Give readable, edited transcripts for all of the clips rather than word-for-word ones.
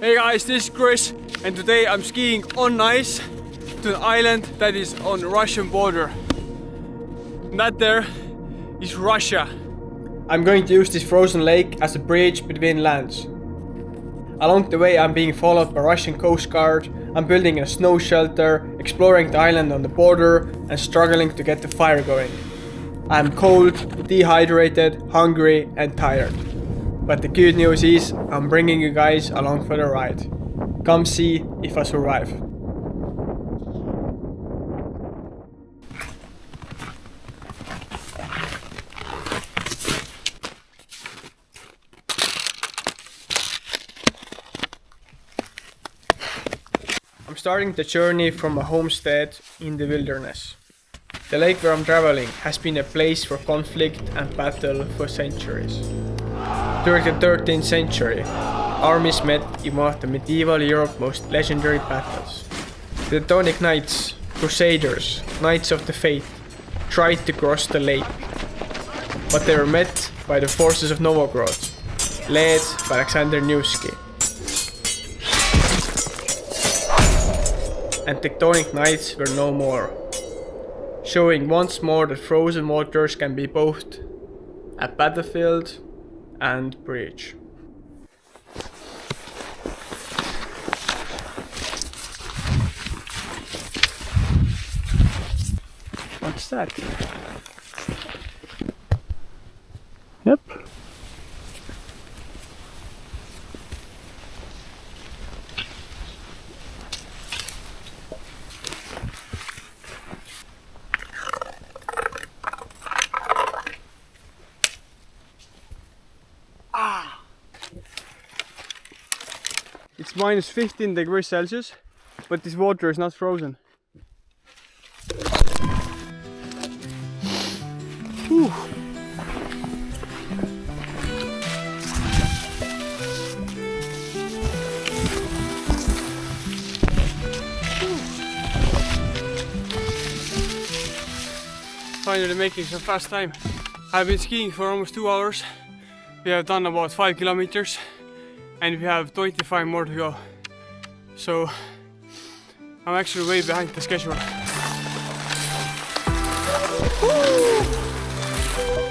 Hey guys, this is Chris and today I'm skiing on ice to an island that is on the Russian border. And that there is Russia. I'm going to use this frozen lake as a bridge between lands. Along the way I'm being followed by Russian Coast Guard, I'm building a snow shelter, exploring the island on the border and struggling to get the fire going. I'm cold, dehydrated, hungry and tired. But the good news is, I'm bringing you guys along for the ride. Come see if I survive. I'm starting the journey from a homestead in the wilderness. The lake where I'm traveling has been a place for conflict and battle for centuries. During the 13th century, armies met in one of the medieval Europe's most legendary battles. The Teutonic Knights, Crusaders, Knights of the Faith, tried to cross the lake, but they were met by the forces of Novgorod, led by Alexander Nevsky. And the Teutonic Knights were no more, showing once more that frozen waters can be both a battlefield and bridge. What's that? Yep. It's minus 15 degrees Celsius, but this water is not frozen. Whew. Finally making some fast time. I've been skiing for almost 2 hours. We have done about 5 kilometers. And we have 25 more to go. So I'm actually way behind the schedule.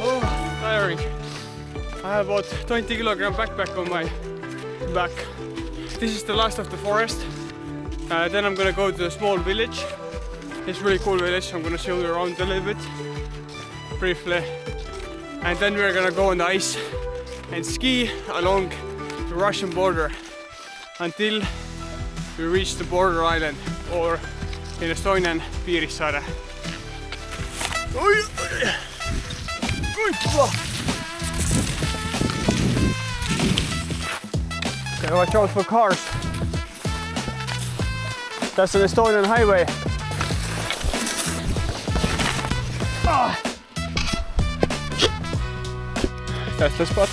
Oh, tiring. I have about 20 kilogram backpack on my back. This is the last of the forest. Then I'm gonna go to a small village. It's a really cool village. I'm gonna show you around a little bit briefly. And then we're gonna go on the ice and ski along the Russian border until we reach the border island, or in Estonian Piirissaare. Okay, watch out for cars. That's an Estonian highway. That's the spot.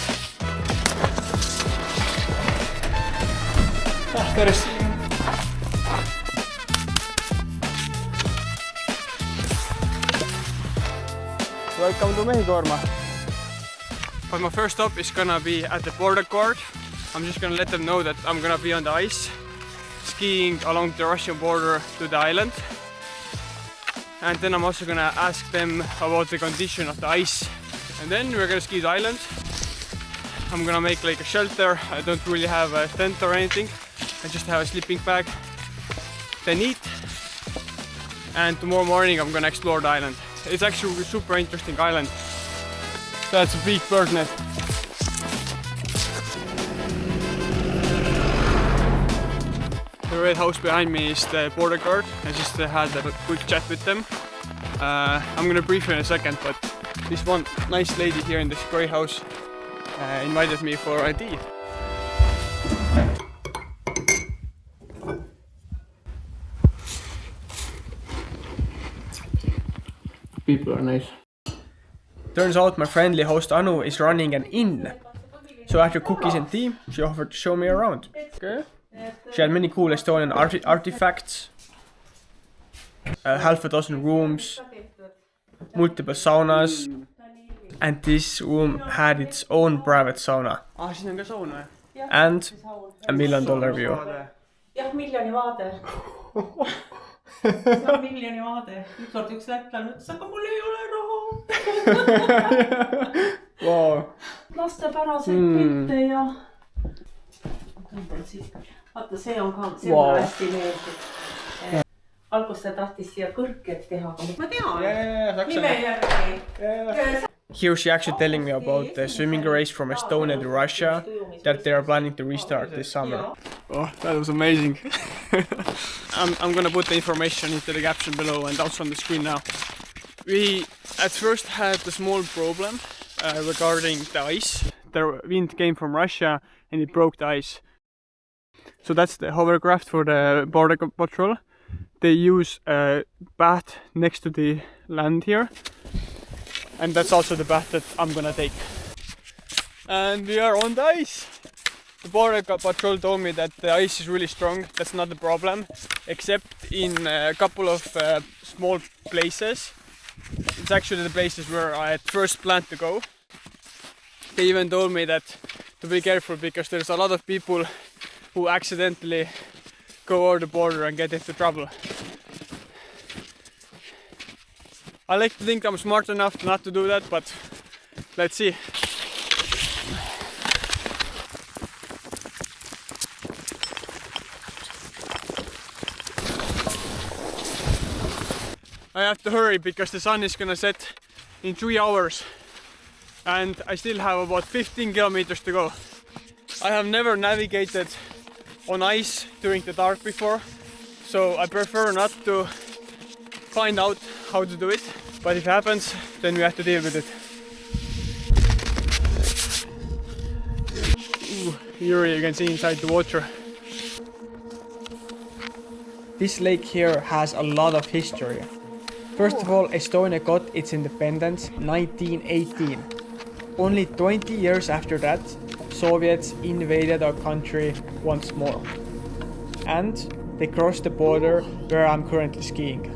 Welcome to Mehhikorma. But my first stop is gonna be at the border guard. I'm just gonna let them know that I'm gonna be on the ice, skiing along the Russian border to the island. And then I'm also gonna ask them about the condition of the ice. And then we're gonna ski the island. I'm gonna make like a shelter. I don't really have a tent or anything. I just have a sleeping bag, then eat, and tomorrow morning I'm gonna explore the island. It's actually a super interesting island. That's a big bird nest. The red house behind me is the border guard. I just had a quick chat with them. I'm gonna brief you in a second, but this one nice lady here in this grey house invited me for a tea. People are nice. Turns out my friendly host Anu is running an inn. So after cookies and tea, she offered to show me around. Okay. She had many cool Estonian artifacts. Half a dozen rooms, multiple saunas, and this room had its own private sauna. Ah, siin on ka saun või? and $1 million view. jah, miljoni vaade. See on miljoni vaade. Ükskord üks lätlane ütles, aga mul ei ole raha. Wow. Lastepäraseid pilte ja... Vaata, see on ka, see mulle hästi meeldib. Algus ta tahtis siia kõrked teha, aga ma tean, nime järgi. Here she actually telling me about the swimming race from Estonia to Russia that they are planning to restart this summer. Oh, that was amazing. I'm gonna put the information into the caption below and also on the screen now. We at first had a small problem regarding the ice. The wind came from Russia and it broke the ice. So that's the hovercraft for the border patrol. They use a bath next to the land here. And that's also the bath that I'm gonna take. And we are on the ice. The border patrol told me that the ice is really strong. That's not the problem, except in a couple of small places. It's actually the places where I at first planned to go. They even told me that to be careful because there's a lot of people who accidentally go over the border and get into trouble. I like to think I'm smart enough not to do that, but let's see. I have to hurry because the sun is gonna set in 3 hours and I still have about 15 kilometers to go. I have never navigated on ice during the dark before, so I prefer not to find out how to do it, but if it happens, then we have to deal with it. Ooh, here you can see inside the water. This lake here has a lot of history. First of all, Estonia got its independence 1918. Only 20 years after that, Soviets invaded our country once more. And they crossed the border where I'm currently skiing.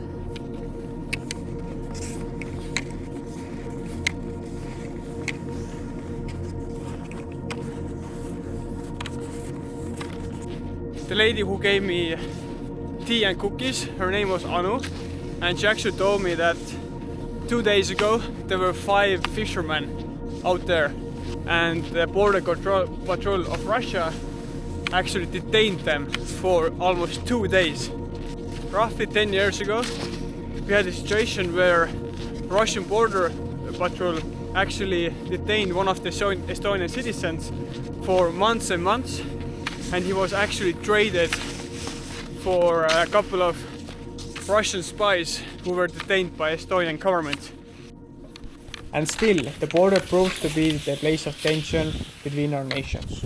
The lady who gave me tea and cookies, her name was Anu, and she actually told me that 2 days ago there were 5 fishermen out there and the border patrol of Russia actually detained them for almost 2 days. Roughly 10 years ago we had a situation where Russian border patrol actually detained one of the Estonian citizens for months and months, and he was actually traded for a couple of Russian spies who were detained by Estonian government. And still, the border proves to be the place of tension between our nations.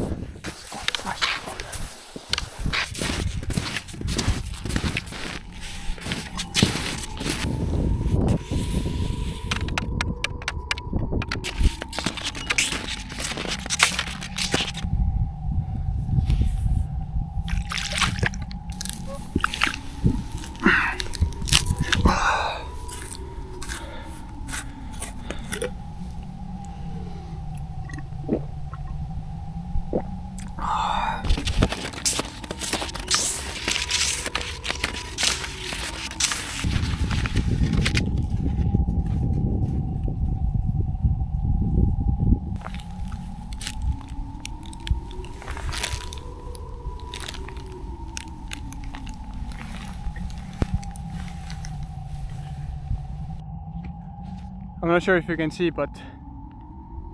I'm not sure if you can see, but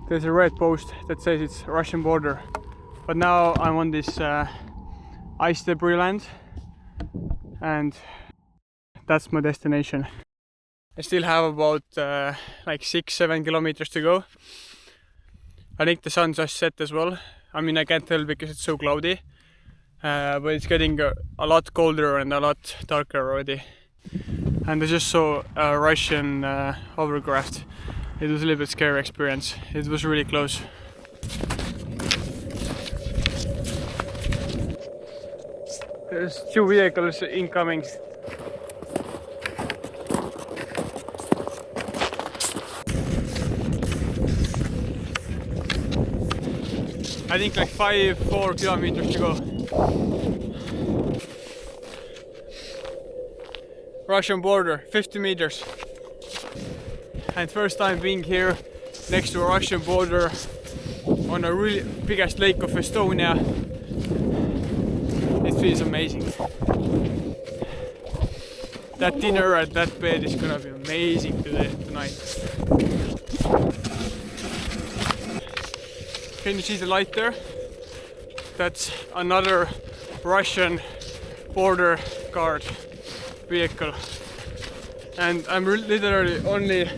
there's a red post that says it's Russian border. But now I'm on this ice debris land and that's my destination. I still have about like 6-7 kilometers to go. I think the sun just set as well. I mean, I can't tell because it's so cloudy, but it's getting a lot colder and a lot darker already. And I just saw a Russian hovercraft. It was a little bit scary experience. It was really close. There's 2 vehicles incoming. I think like 4 kilometers to go. Russian border, 50 meters. And first time being here next to a Russian border on a really biggest lake of Estonia. It feels amazing. That dinner at that bed is gonna be amazing tonight. Can you see the light there? That's another Russian border guard vehicle. And I'm literally only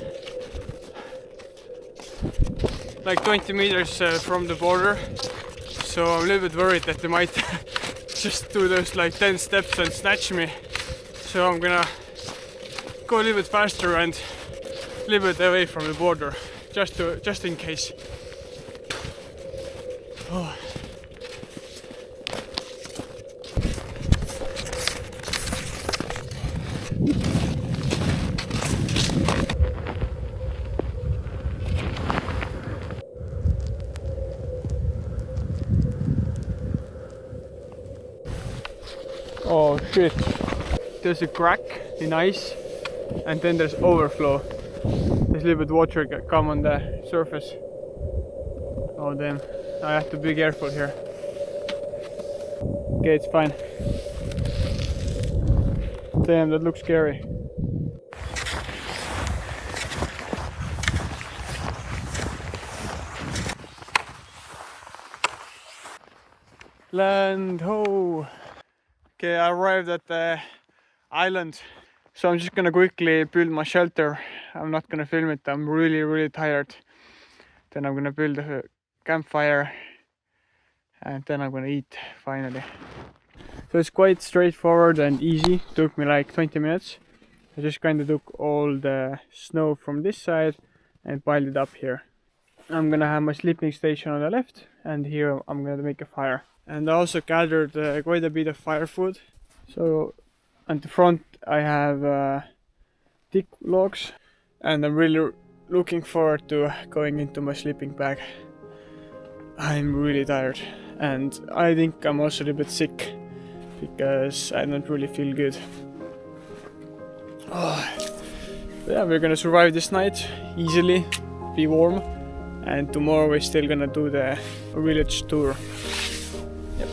like 20 meters from the border. So I'm a little bit worried that they might just do those like 10 steps and snatch me. So I'm gonna go a little bit faster and a little bit away from the border, just in case. Oh. Oh shit. There's a crack in ice and then there's overflow. There's a little bit water come on the surface. Oh damn. I have to be careful here. Okay, it's fine. Damn, that looks scary. Land ho! Okay, I arrived at the island. So I'm just gonna quickly build my shelter. I'm not gonna film it, I'm really tired. Then I'm gonna build a campfire and then I'm gonna eat finally. So it's quite straightforward and easy. Took me like 20 minutes. I just kind of took all the snow from this side and piled it up here. I'm gonna have my sleeping station on the left and here I'm gonna make a fire. And I also gathered quite a bit of firewood. So at the front I have thick logs and I'm really looking forward to going into my sleeping bag. I'm really tired and I think I'm also a little bit sick because I don't really feel good. Oh. Yeah, we're gonna survive this night easily, be warm, and tomorrow we're still gonna do the village tour. Yep.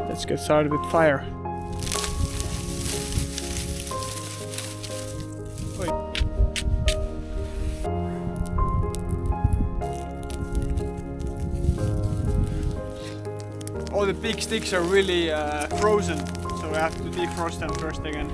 Let's get started with fire. All the big sticks are really frozen, so I have to defrost them first again.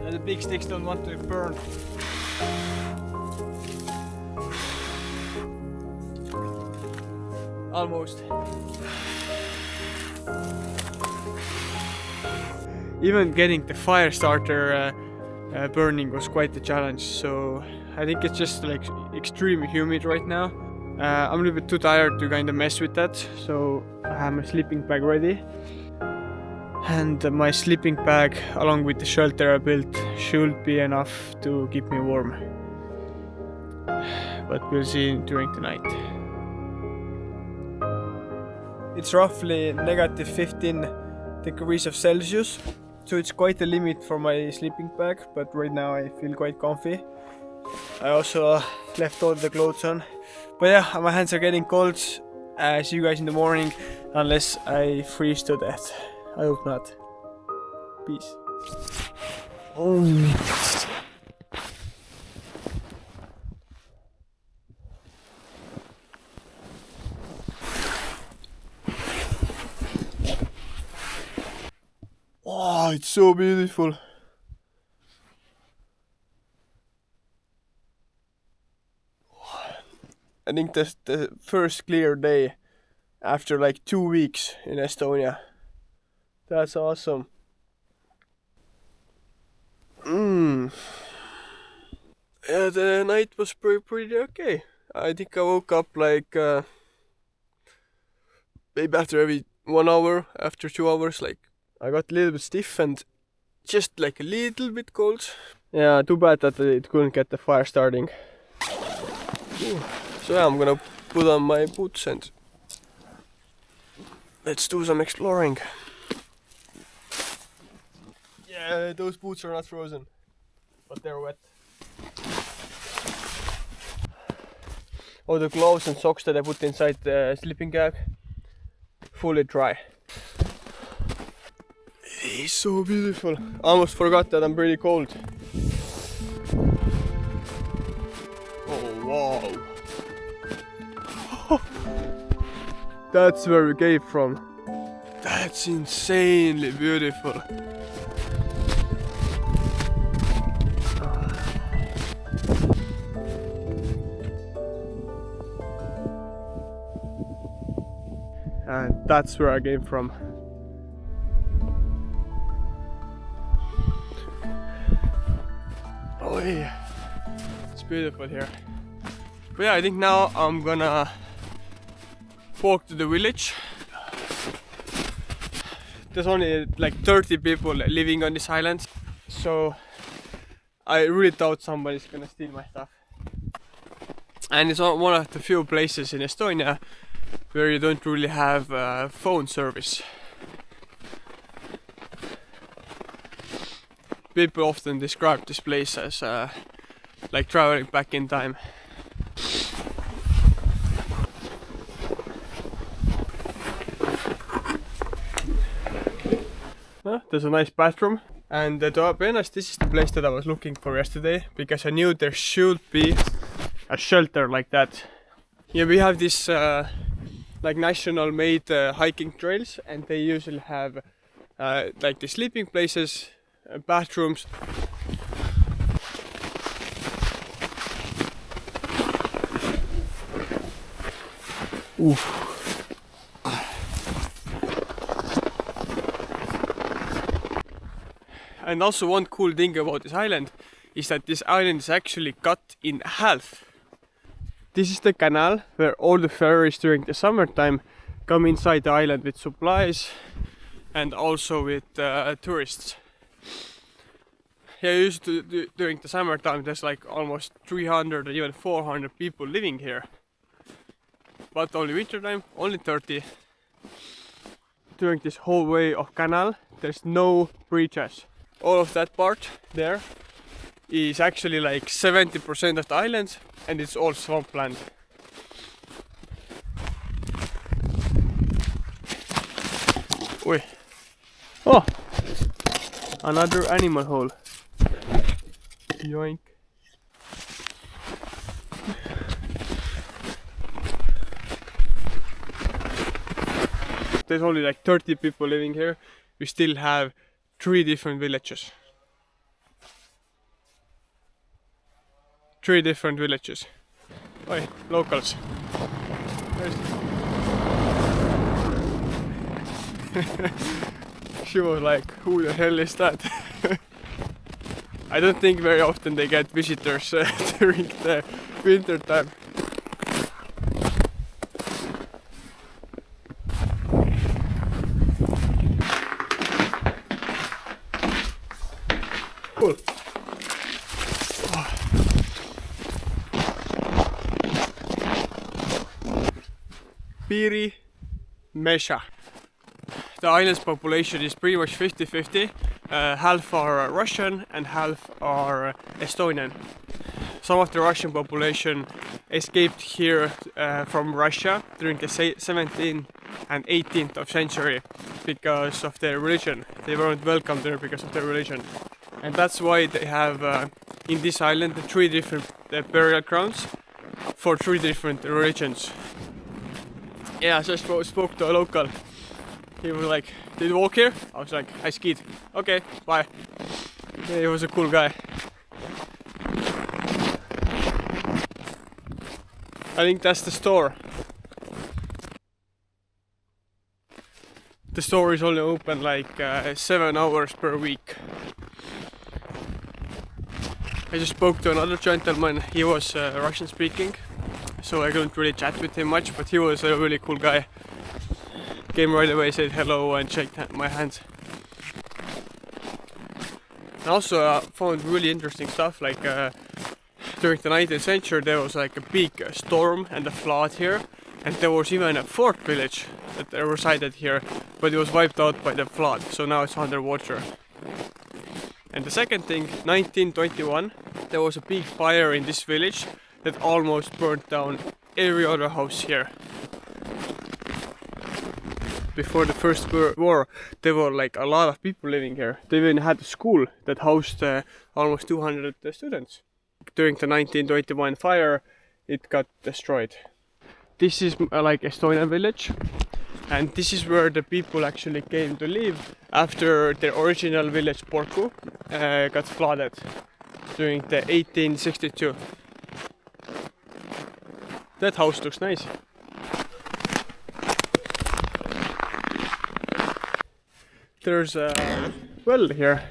The big sticks don't want to burn. Almost. Even getting the fire starter burning was quite a challenge, so I think it's just like extremely humid right now. I'm a little bit too tired to kind of mess with that, so I have my sleeping bag ready. And my sleeping bag along with the shelter I built should be enough to keep me warm. But we'll see during the night. It's roughly negative 15 degrees of Celsius, so it's quite a limit for my sleeping bag, but right now I feel quite comfy. I also left all the clothes on. But yeah, my hands are getting cold. See you guys in the morning, unless I freeze to death. I hope not. Peace. Oh. Oh, it's so beautiful. I think that's the first clear day after like 2 weeks in Estonia. That's awesome. Yeah, the night was pretty okay. I think I woke up like maybe after every 1 hour, after 2 hours, like I got a little bit stiff and just like a little bit cold. Yeah, too bad that it couldn't get the fire starting. Ooh. So yeah, I'm gonna put on my boots and let's do some exploring. Yeah, those boots are not frozen, but they're wet. Oh, the gloves and socks that I put inside the sleeping bag, fully dry. It is so beautiful. I almost forgot that I'm pretty cold. Oh wow. That's where we came from. That's insanely beautiful. And that's where I came from. Oh yeah, it's beautiful here. But yeah, I think now I'm gonna walk to the village. There's only like 30 people living on this island, so I really doubt somebody's gonna steal my stuff. And it's one of the few places in Estonia where you don't really have phone service. People often describe this place as like traveling back in time. There's a nice bathroom, and to be honest, this is the place that I was looking for yesterday, because I knew there should be a shelter like that. Here we have this like national made hiking trails, and they usually have like the sleeping places, bathrooms. Oof. And also one cool thing about this island is that this island is actually cut in half. This is the canal where all the ferries during the summertime come inside the island with supplies and also with tourists. Here usually during the summertime there's like almost 300 or even 400 people living here. But only wintertime, only 30. During this whole way of canal there's no bridges. All of that part there is actually like 70% of the island, and it's all swampland. Oi. Oh! Another animal hole. Yoink. There's only like 30 people living here. We still have 3 different villages. 3 different villages. Oi, locals. She was like, who the hell is that? I don't think very often they get visitors during the winter time. Cool. Piri Mesha. The island's population is pretty much 50-50. Half are Russian and half are Estonian. Some of the Russian population escaped here from Russia during the 17th and 18th of century because of their religion. They weren't welcome there because of their religion. And that's why they have in this island 3 different burial grounds for 3 different religions. Yeah, so I spoke to a local. He was like, did you walk here? I was like, I skied. Okay, bye. Yeah, he was a cool guy. I think that's the store. The store is only open like 7 hours per week. I just spoke to another gentleman. He was Russian speaking, so I couldn't really chat with him much, but he was a really cool guy. Came right away, said hello and shook my hands. And also found really interesting stuff, like during the 19th century there was like a big storm and a flood here, and there was even a fort village that resided here, but it was wiped out by the flood, so now it's underwater. And the second thing, 1921, there was a big fire in this village that almost burnt down every other house here. Before the First World War, there were like a lot of people living here. They even had a school that housed almost 200 students. During the 1921 fire, it got destroyed. This is like Estonian village, and this is where the people actually came to live after their original village Porku got flooded during the 1862. That house looks nice. There's a well here.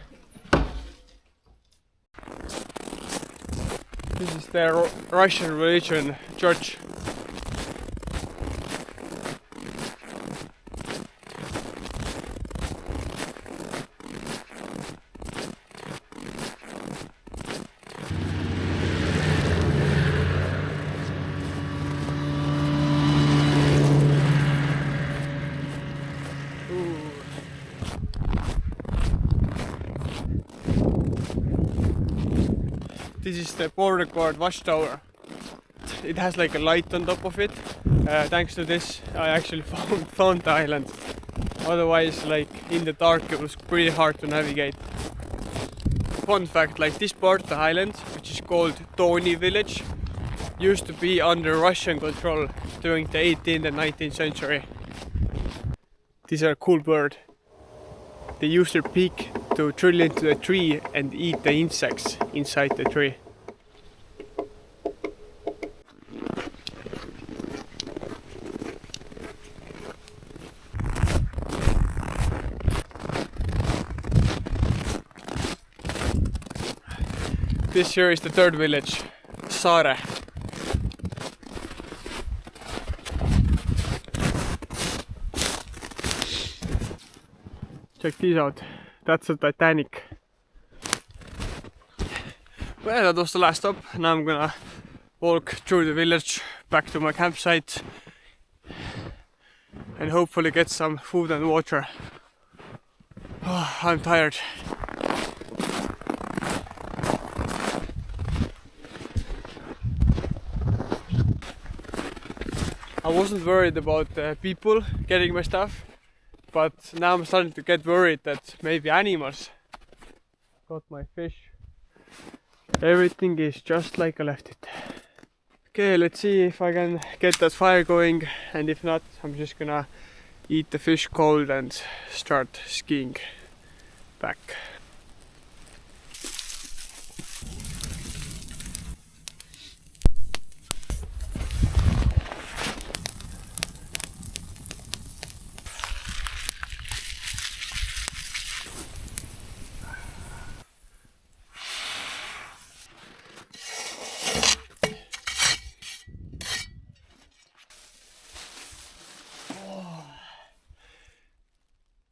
This is the Russian religion church. This is the border guard watchtower. It has like a light on top of it. Thanks to this I actually found the island. Otherwise, like in the dark, it was pretty hard to navigate. Fun fact, like this part of the island, which is called Toni village, used to be under Russian control during the 18th and 19th century. These are a cool bird. They use their beak to drill into the tree and eat the insects inside the tree. This here is the third village, Saare. Check these out. That's a Titanic. Well, that was the last stop. Now I'm gonna walk through the village back to my campsite and hopefully get some food and water. Oh, I'm tired. I wasn't worried about people getting my stuff, but now I'm starting to get worried that maybe animals got my fish. Everything is just like I left it. Okay, let's see if I can get that fire going, and if not, I'm just gonna eat the fish cold and start skiing back.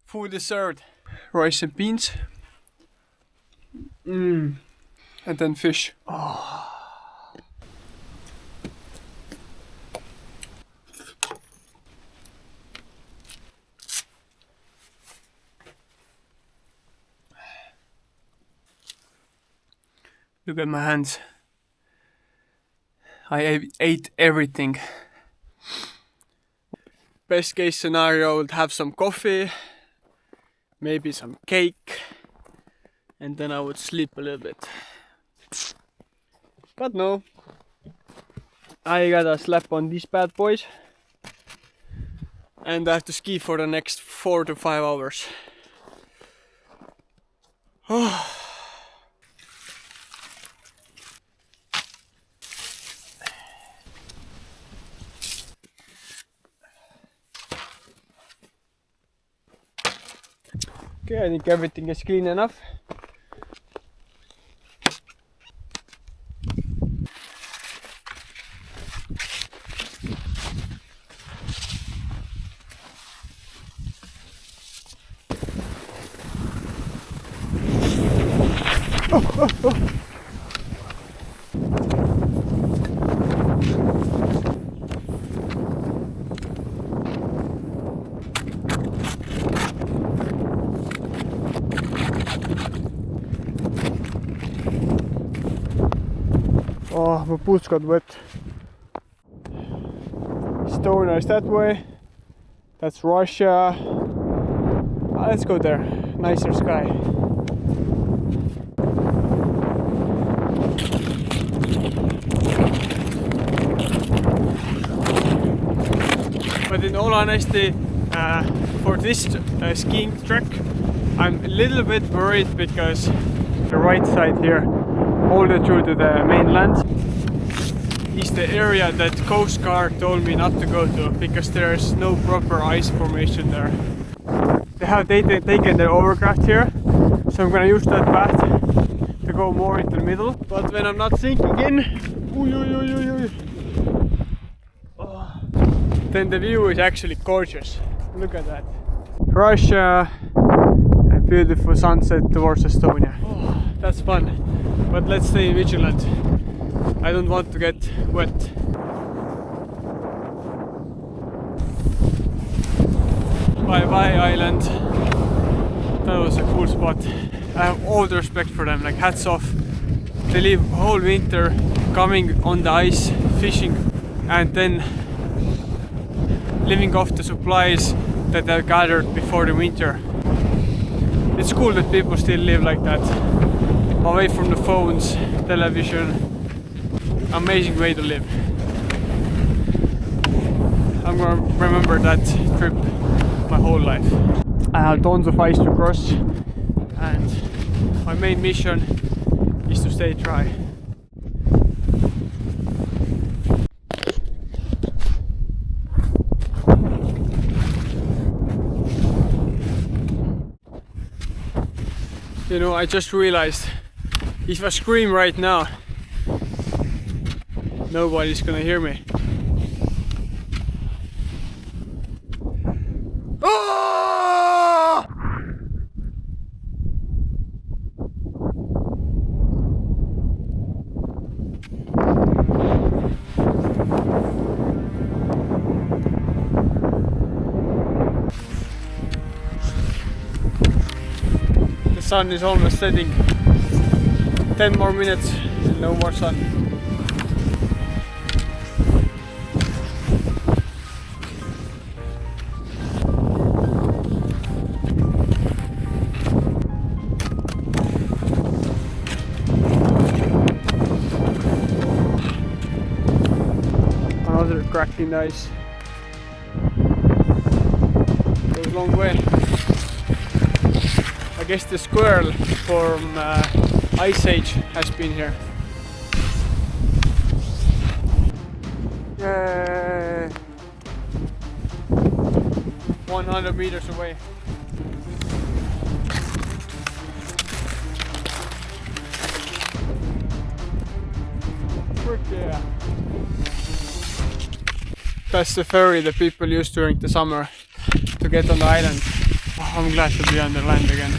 Food is served. Rice and beans. And then fish. Oh. Look at my hands. I ate everything. Best case scenario, I would have some coffee, maybe some cake, and then I would sleep a little bit. But no, I gotta slap on these bad boys and I have to ski for the next 4 to 5 hours. Okay, I think everything is clean enough. Oh, my boots got wet. Estonia is that way. That's Russia. Let's go there. Nicer sky. But in all honesty, for this skiing trek, I'm a little bit worried because the right side here, all the way through to the mainland, is the area that Coast Guard told me not to go to because there's no proper ice formation there. They have taken their overcraft here, so I'm gonna use that path to go more into the middle. But when I'm not sinking in, then the view is actually gorgeous. Look at that. Russia, a beautiful sunset towards Estonia. Oh, that's fun, but let's stay vigilant. I don't want to get wet. Bye bye island. That was a cool spot. I have all the respect for them, like hats off. They live whole winter coming on the ice, fishing, and then living off the supplies that they've gathered before the winter. It's cool that people still live like that, away from the phones, television. Amazing way to live. I'm gonna remember that trip my whole life. I have tons of ice to cross, and my main mission is to stay dry. You know, I just realized if I scream right now, nobody's gonna hear me. Ah! The sun is almost setting. 10 more minutes and no more sun. Another cracking ice. Goes a long way. I guess the squirrel from Ice Age has been here. Yay! 100 meters away. Frick yeah! That's the ferry that people use during the summer to get on the island. Oh, I'm glad to be on the land again.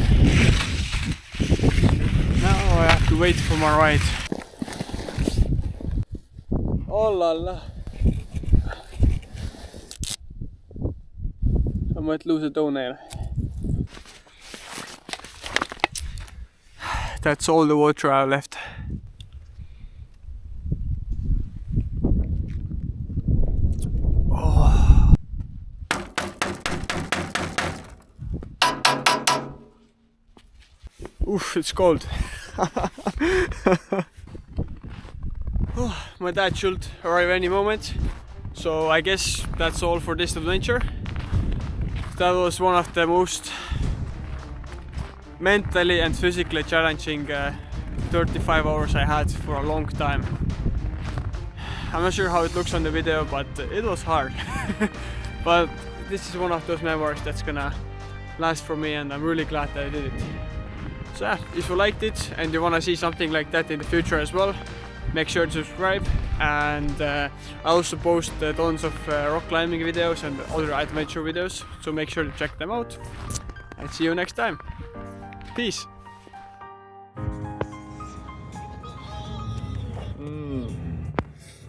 Now I have to wait for my ride. Oh la la. I might lose a toenail. That's all the water I have left. Oof, it's cold. Oh, my dad should arrive any moment. So I guess that's all for this adventure. That was one of the most mentally and physically challenging 35 hours I had for a long time. I'm not sure how it looks on the video, but it was hard. But this is one of those memories that's gonna blast for me, and I'm really glad that I did it. So yeah, if you liked it and you want to see something like that in the future as well, make sure to subscribe. And I also post tons of rock climbing videos and other adventure videos, so make sure to check them out. And see you next time. Peace!